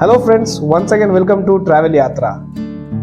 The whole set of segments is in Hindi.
Hello friends, once again welcome to travel Yatra.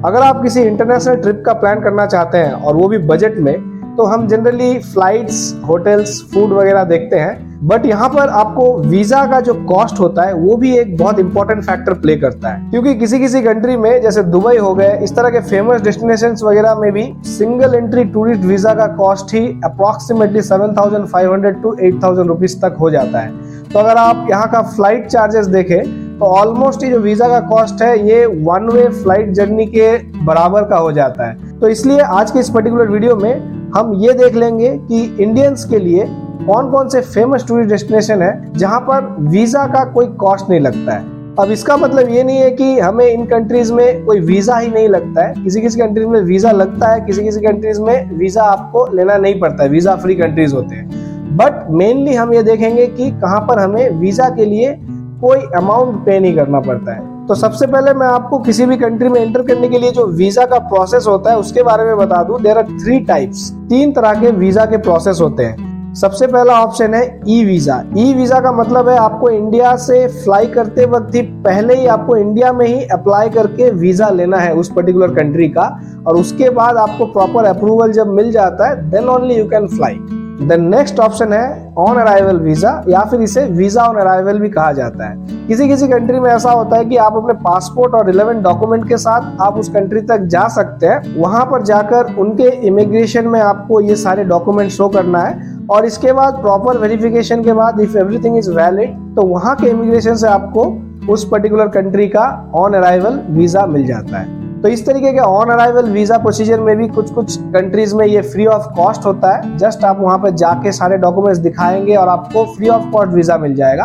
अगर आप किसी इंटरनेशनल ट्रिप का प्लान करना चाहते हैं और वो भी बजट में, तो हम जनरली फ्लाइट्स, होटल्स, फूड वगैरह देखते हैं। बट यहाँ पर आपको वीजा का जो कॉस्ट होता है वो भी एक बहुत इंपॉर्टेंट फैक्टर प्ले करता है, क्योंकि किसी किसी कंट्री में जैसे दुबई हो गए, इस तरह के फेमस डेस्टिनेशंस वगैरह में भी सिंगल एंट्री टूरिस्ट वीजा का cost he approximately 7,500 to 8,000 rupees तक हो जाता है। तो अगर आप यहाँ का फ्लाइट चार्जेस देखें तो ऑलमोस्ट ये जो वीजा का कॉस्ट है ये वन वे फ्लाइट जर्नी के बराबर का हो जाता है। तो इसलिए आज के इस पर्टिकुलर वीडियो में हम ये देख लेंगे कि इंडियंस के लिए कौन कौन से फेमस टूरिस्ट डेस्टिनेशन है जहां पर वीजा का कोई कॉस्ट नहीं लगता है। अब इसका मतलब ये नहीं है कि हमें इन कंट्रीज में कोई वीजा ही नहीं लगता है। किसी किसी कंट्रीज में वीजा लगता है, किसी किसी कंट्रीज में वीजा आपको लेना नहीं पड़ता है, वीजा फ्री कंट्रीज होते हैं। बट मेनली हम ये देखेंगे कि कहां पर हमें वीजा के लिए कोई अमाउंट पे नहीं करना पड़ता है। तो सबसे पहले मैं आपको किसी भी कंट्री में एंटर करने के लिए जो वीजा का प्रोसेस होता है उसके बारे में बता दूं। देयर आर 3 टाइप्स, 3 तरह के वीजा के प्रोसेस होते हैं। सबसे पहला ऑप्शन है ई वीजा। ई वीजा का मतलब है आपको इंडिया से फ्लाई करते वक्त ही पहले ही आपको इंडिया में ही अप्लाई करके वीजा लेना है उस पर्टिकुलर कंट्री का, और उसके बाद आपको प्रॉपर अप्रूवल जब मिल जाता है then only you can fly. The next option है ऑन अराइवल वीजा, या फिर इसे वीजा ऑन अराइवल भी कहा जाता है। किसी किसी कंट्री में ऐसा होता है कि आप अपने पासपोर्ट और रिलेवेंट डॉक्यूमेंट के साथ आप उस कंट्री तक जा सकते हैं। वहां पर जाकर उनके इमिग्रेशन में आपको ये सारे डॉक्यूमेंट शो करना है, और इसके बाद प्रॉपर वेरिफिकेशन के बाद इफ एवरीथिंग इज वैलिड तो वहां के इमिग्रेशन से आपको उस पर्टिकुलर कंट्री का ऑन अराइवल वीजा मिल जाता है। तो इस तरीके के ऑन अराइवल वीजा प्रोसीजर में भी कुछ कुछ कंट्रीज में ये फ्री ऑफ कॉस्ट होता है। जस्ट आप वहां पर जाके सारे डॉक्यूमेंट्स दिखाएंगे और आपको फ्री ऑफ कॉस्ट वीजा मिल जाएगा।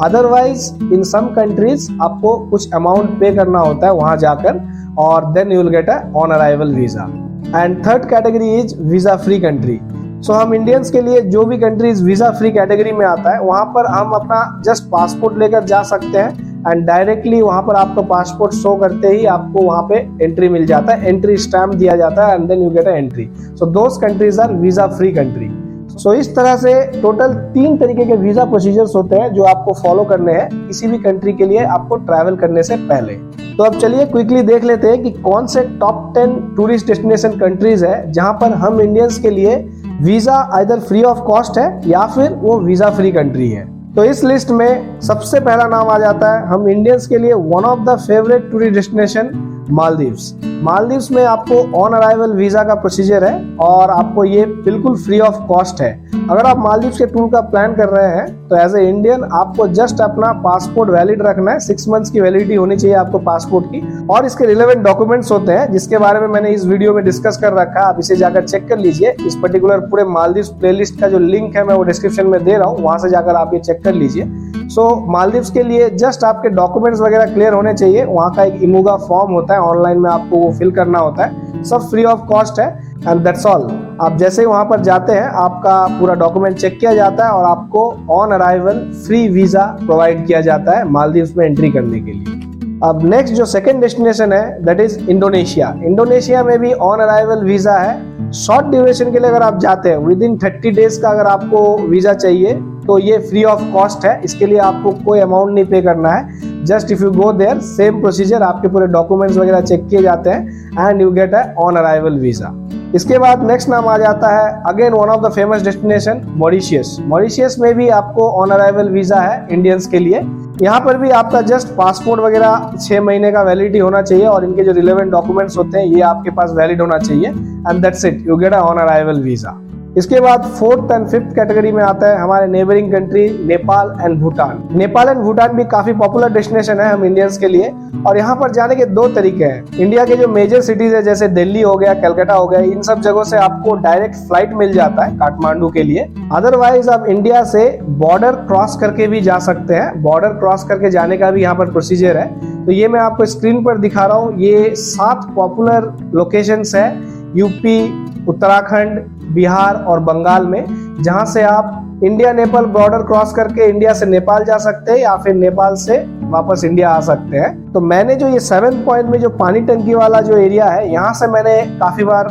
अदरवाइज इन सम कंट्रीज आपको कुछ अमाउंट पे करना होता है वहां जाकर, और then you will get a on arrival visa. And third category is visa free country. So हम इंडियंस के लिए जो भी कंट्रीज वीजा फ्री कैटेगरी में आता है वहां पर हम अपना जस्ट पासपोर्ट लेकर जा सकते हैं, एंड डायरेक्टली वहां पर आपका पासपोर्ट शो करते ही आपको वहां पे एंट्री मिल जाता है, एंट्री स्टैम्प दिया जाता है, and then you get a entry. So those countries are visa free country. So इस तरह से टोटल 3 तरीके के वीजा प्रोसीजर्स होते हैं जो आपको फॉलो करने हैं किसी भी कंट्री के लिए आपको ट्रैवल करने से पहले। तो अब चलिए क्विकली देख लेते हैं कि कौन से टॉप 10 टूरिस्ट डेस्टिनेशन कंट्रीज है जहां पर हम इंडियंस के लिए visa either free of cost है या फिर वो वीजा फ्री कंट्री है। तो इस लिस्ट में सबसे पहला नाम आ जाता है हम इंडियंस के लिए one of the favourite tourist destination Maldives. Maldives में आपको ऑन अराइवल वीजा का प्रोसीजर है और आपको ये बिल्कुल फ्री ऑफ कॉस्ट है। अगर आप मालदीव्स के टूर का प्लान कर रहे हैं तो एज ए इंडियन आपको जस्ट अपना पासपोर्ट वैलिड रखना है, 6 मंथ्स की वैलिडिटी होनी चाहिए आपको पासपोर्ट की, और इसके रिलेवेंट डॉक्यूमेंट्स होते हैं जिसके बारे में मैंने इस वीडियो में डिस्कस कर रखा है। आप इसे जाकर चेक कर लीजिए। इस पर्टिकुलर पूरे मालदीव्स प्लेलिस्ट का जो लिंक है मैं वो डिस्क्रिप्शन में दे रहा हूँ, वहां से जाकर आप ये चेक कर लीजिए। सो मालदीव्स के लिए जस्ट आपके डॉक्यूमेंट्स वगैरह क्लियर होने चाहिए। वहाँ का एक इमूगा फॉर्म होता है, ऑनलाइन में आपको वो फिल करना होता है, सब फ्री ऑफ कॉस्ट है, एंड दैट्स ऑल। आप जैसे ही वहां पर जाते हैं आपका पूरा डॉक्यूमेंट चेक किया जाता है और आपको on arrival free visa provide किया जाता है मालदीव्स में एंट्री करने के लिए। अब नेक्स्ट जो सेकंड डेस्टिनेशन है दैट इज इंडोनेशिया। इंडोनेशिया में भी ऑन अराइवल वीजा है। शॉर्ट ड्यूरेशन के लिए अगर आप जाते हैं, विद इन 30 डेज का अगर आपको वीजा चाहिए तो ये फ्री ऑफ कॉस्ट है। इसके लिए आपको कोई अमाउंट नहीं पे करना है। Just if you go there, same procedure, आपके पूरे डॉक्यूमेंट्स वगैरह चेक किए जाते हैं and you get a on arrival visa. इसके बाद नेक्स्ट नाम आ जाता है again one of the famous destination Mauritius. Mauritius में भी आपको ऑन अराइवल वीजा है इंडियंस के लिए। यहाँ पर भी आपका जस्ट पासपोर्ट वगैरह 6 महीने का वैलिडिटी होना चाहिए और इनके जो रिलेवेंट डॉक्यूमेंट्स होते हैं ये आपके पास वैलिड होना चाहिए, and that's it, you get a on arrival visa. इसके बाद 4th एंड 5th कैटेगरी में आता है हमारे neighbouring country Nepal and Bhutan. Nepal and Bhutan भी काफी पॉपुलर डेस्टिनेशन है हम इंडियंस के लिए, और यहाँ पर जाने के 2 तरीके हैं। इंडिया के जो मेजर सिटीज है जैसे दिल्ली हो गया, कलकत्ता हो गया, इन सब जगहों से आपको डायरेक्ट फ्लाइट मिल जाता है काठमांडू के लिए। अदरवाइज आप इंडिया से बॉर्डर क्रॉस करके भी जा सकते हैं। बॉर्डर क्रॉस करके जाने का भी यहाँ पर प्रोसीजर है। तो ये मैं आपको स्क्रीन पर दिखा रहा हूँ। ये 7 पॉपुलर लोकेशंस है यूपी, उत्तराखंड, बिहार और बंगाल में, जहां से आप इंडिया नेपाल बॉर्डर क्रॉस करके इंडिया से नेपाल जा सकते हैं या फिर नेपाल से वापस इंडिया आ सकते हैं। तो मैंने जो ये 7th पॉइंट में जो पानी टंकी वाला जो एरिया है, यहाँ से मैंने काफी बार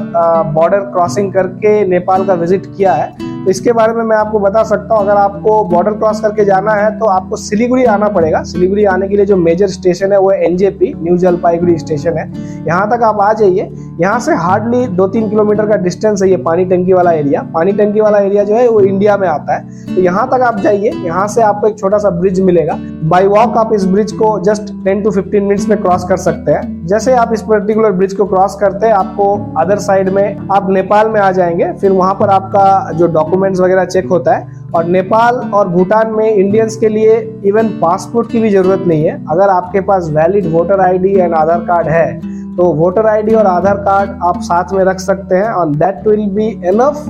बॉर्डर क्रॉसिंग करके नेपाल का विजिट किया है। तो इसके बारे में मैं आपको बता सकता हूँ। अगर आपको बॉर्डर क्रॉस करके जाना है तो आपको सिलीगुड़ी आना पड़ेगा। सिलीगुड़ी आने के लिए जो मेजर स्टेशन है वो एनजेपी, न्यू जलपाईगुड़ी स्टेशन है। यहाँ तक आप आ जाइए। यहाँ से हार्डली 2-3 किलोमीटर का डिस्टेंस है ये पानी टंकी वाला एरिया। पानी टंकी वाला एरिया जो है वो इंडिया में आता है। तो यहाँ तक आप जाइए। यहाँ से आपको एक छोटा सा ब्रिज मिलेगा। बाई वॉक आप इस ब्रिज को जस्ट 10 to 15 मिनट्स में क्रॉस कर सकते हैं। जैसे आप इस पर्टिकुलर ब्रिज को क्रॉस करते हैं, आपको अदर साइड में आप नेपाल में आ जाएंगे। फिर वहां पर आपका जो डॉक्यूमेंट्स वगैरह चेक होता है। और नेपाल और भूटान में इंडियंस के लिए इवन पासपोर्ट की भी जरूरत नहीं है। अगर आपके पास valid voter ID and Aadhaar card है तो वोटर आईडी और आधार कार्ड आप साथ में रख सकते हैं, और that will be enough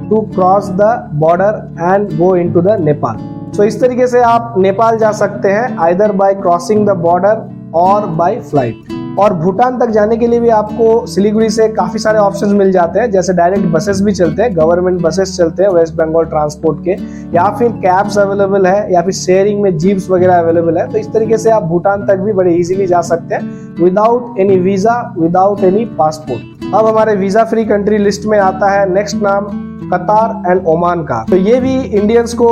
to cross the border and go into the Nepal. So इस तरीके से आप नेपाल जा सकते हैं, either by crossing the border और बाय फ्लाइट। और भूटान तक जाने के लिए भी आपको सिलीगुड़ी से काफी सारे ऑप्शंस मिल जाते हैं। जैसे डायरेक्ट बसेस भी चलते हैं, गवर्नमेंट बसेस चलते हैं वेस्ट बंगाल ट्रांसपोर्ट के, या फिर कैब्स अवेलेबल है, या फिर शेयरिंग में जीप्स वगैरह अवेलेबल है। तो इस तरीके से आप भूटान तक भी बड़े इजीली जा सकते हैं without any visa, without any passport. अब हमारे वीजा फ्री कंट्री लिस्ट में आता है नेक्स्ट नाम कतार एंड ओमान का। तो ये भी इंडियंस को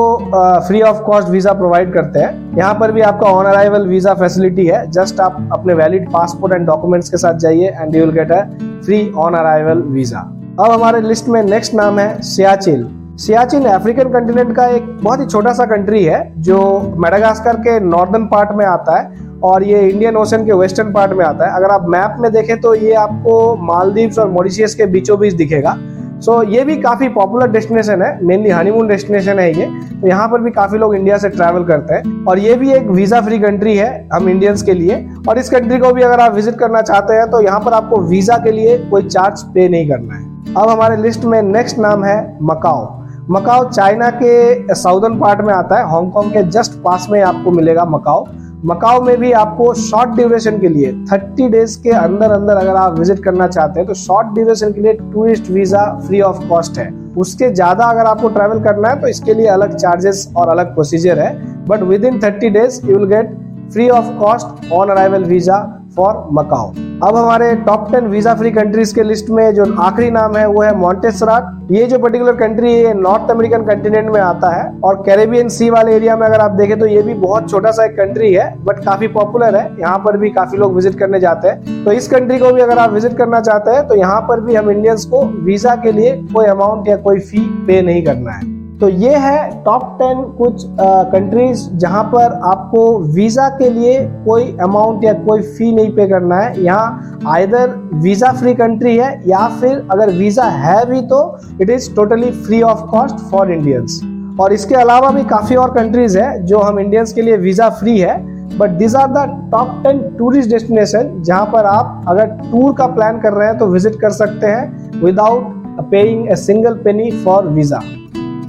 free of cost visa provide करते हैं। यहाँ पर भी आपका ऑन अराइवल वीजा फैसिलिटी है। जस्ट आप अपने वैलिड पासपोर्ट एंड डॉक्यूमेंट्स के साथ जाइए and you will get a free on arrival visa. अब हमारे लिस्ट में नेक्स्ट नाम है सियाचिन। सियाचिन अफ्रीकन कंटिनेंट का एक बहुत ही छोटा सा कंट्री है जो मेडागास्कर के नॉर्दर्न पार्ट में आता है, और ये इंडियन ओशन के वेस्टर्न पार्ट में आता है। अगर आप मैप में देखें तो ये आपको मालदीव्स और मॉरिशस के बीचों बीच दिखेगा। सो ये भी काफी पॉपुलर डेस्टिनेशन है, मेनली हनीमून डेस्टिनेशन है ये। तो यहाँ पर भी काफी लोग इंडिया से ट्रैवल करते हैं, और ये भी एक वीजा फ्री कंट्री है हम इंडियंस के लिए। और इस कंट्री को भी अगर आप विजिट करना चाहते हैं तो यहाँ पर आपको वीजा के लिए कोई चार्ज पे नहीं करना है। अब हमारे लिस्ट में नेक्स्ट नाम है मकाओ। मकाओ चाइना के साउदर्न पार्ट में आता है, हांगकांग के जस्ट पास में आपको मिलेगा मकाओ। मकाओ में भी आपको शॉर्ट ड्यूरेशन के लिए 30 डेज के अंदर अंदर अगर आप विजिट करना चाहते हैं तो शॉर्ट ड्यूरेशन के लिए tourist visa free of cost है। उसके ज्यादा अगर आपको ट्रैवल करना है तो इसके लिए अलग चार्जेस और अलग प्रोसीजर है, but within 30 days you will get free of cost on arrival visa for Macau. अब हमारे टॉप 10 वीजा फ्री कंट्रीज के लिस्ट में जो आखिरी नाम है वो है मॉन्टेसराट। ये जो पर्टिकुलर कंट्री है नॉर्थ अमेरिकन कंटिनेंट में आता है, और कैरेबियन सी वाले एरिया में अगर आप देखें तो ये भी बहुत छोटा सा एक कंट्री है, बट काफी पॉपुलर है। यहाँ पर भी काफी लोग विजिट करने जाते हैं। तो इस कंट्री को भी अगर आप विजिट करना चाहते हैं तो यहाँ पर भी हम इंडियंस को वीजा के लिए कोई अमाउंट या कोई फी पे नहीं करना है। तो ये है टॉप 10 कुछ कंट्रीज जहां पर आपको वीजा के लिए कोई अमाउंट या कोई फी नहीं पे करना है। यहाँ आइदर वीजा फ्री कंट्री है, या फिर अगर वीजा है भी तो it is totally free of cost for Indians. और इसके अलावा भी काफी और कंट्रीज है जो हम इंडियंस के लिए वीजा फ्री है, but this are the top 10 tourist destination जहां पर आप अगर टूर का प्लान कर रहे हैं तो विजिट कर सकते हैं without paying a single penny for visa.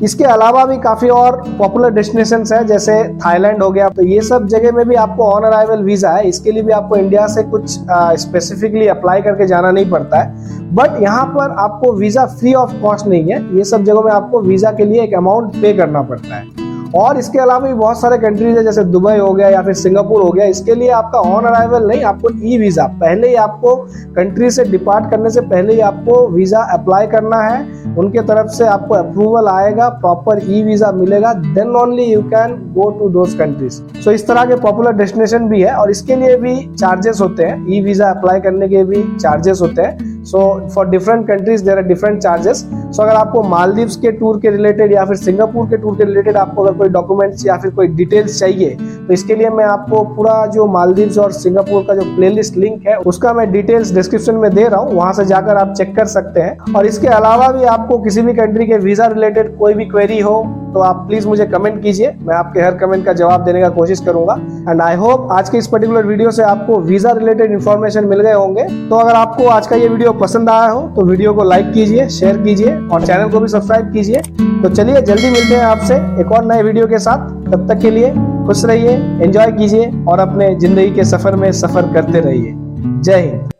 इसके अलावा भी काफी और पॉपुलर डेस्टिनेशंस है, जैसे थाईलैंड हो गया। तो ये सब जगह में भी आपको ऑन अराइवल वीजा है। इसके लिए भी आपको इंडिया से कुछ स्पेसिफिकली अप्लाई करके जाना नहीं पड़ता है, बट यहाँ पर आपको वीजा फ्री ऑफ कॉस्ट नहीं है। ये सब जगहों में आपको वीजा के लिए एक अमाउंट पे करना पड़ता है। और इसके अलावा भी बहुत सारे कंट्रीज है, जैसे दुबई हो गया या फिर सिंगापुर हो गया। इसके लिए आपका ऑन अराइवल नहीं, आपको ई वीजा, पहले ही आपको कंट्री से डिपार्ट करने से पहले ही आपको वीजा अप्लाई करना है। उनके तरफ से आपको अप्रूवल आएगा, प्रॉपर ई वीजा मिलेगा, then only you can go to those countries. So इस तरह के पॉपुलर डेस्टिनेशन भी है, और इसके लिए भी चार्जेस होते हैं। ई वीजा अप्लाई करने के भी चार्जेस होते हैं। So for different countries there are different charges. So अगर आपको मालदीव्स के टूर के रिलेटेड या फिर सिंगापुर के टूर के रिलेटेड आपको अगर कोई डॉक्यूमेंट्स या फिर कोई डिटेल्स चाहिए तो इसके लिए मैं आपको पूरा जो मालदीव्स और सिंगापुर का जो प्लेलिस्ट लिंक है उसका मैं डिटेल्स डिस्क्रिप्शन में दे रहा हूँ, वहां से जाकर आप चेक कर सकते हैं। और इसके अलावा भी आपको किसी भी कंट्री के वीजा रिलेटेड कोई भी क्वेरी हो तो आप प्लीज मुझे कमेंट कीजिए, मैं आपके हर कमेंट का जवाब देने का कोशिश करूंगा। एंड आई होप आज के इस पर्टिकुलर वीडियो से आपको वीजा रिलेटेड इन्फॉर्मेशन मिल गए होंगे। तो अगर आपको आज का ये वीडियो पसंद आया हो तो वीडियो को लाइक कीजिए, शेयर कीजिए और चैनल को भी सब्सक्राइब कीजिए। तो चलिए जल्दी मिलते हैं आपसे एक और नए वीडियो के साथ। तब तक के लिए खुश रहिए, एंजॉय कीजिए और अपने जिंदगी के सफर में सफर करते रहिए। जय हिंद।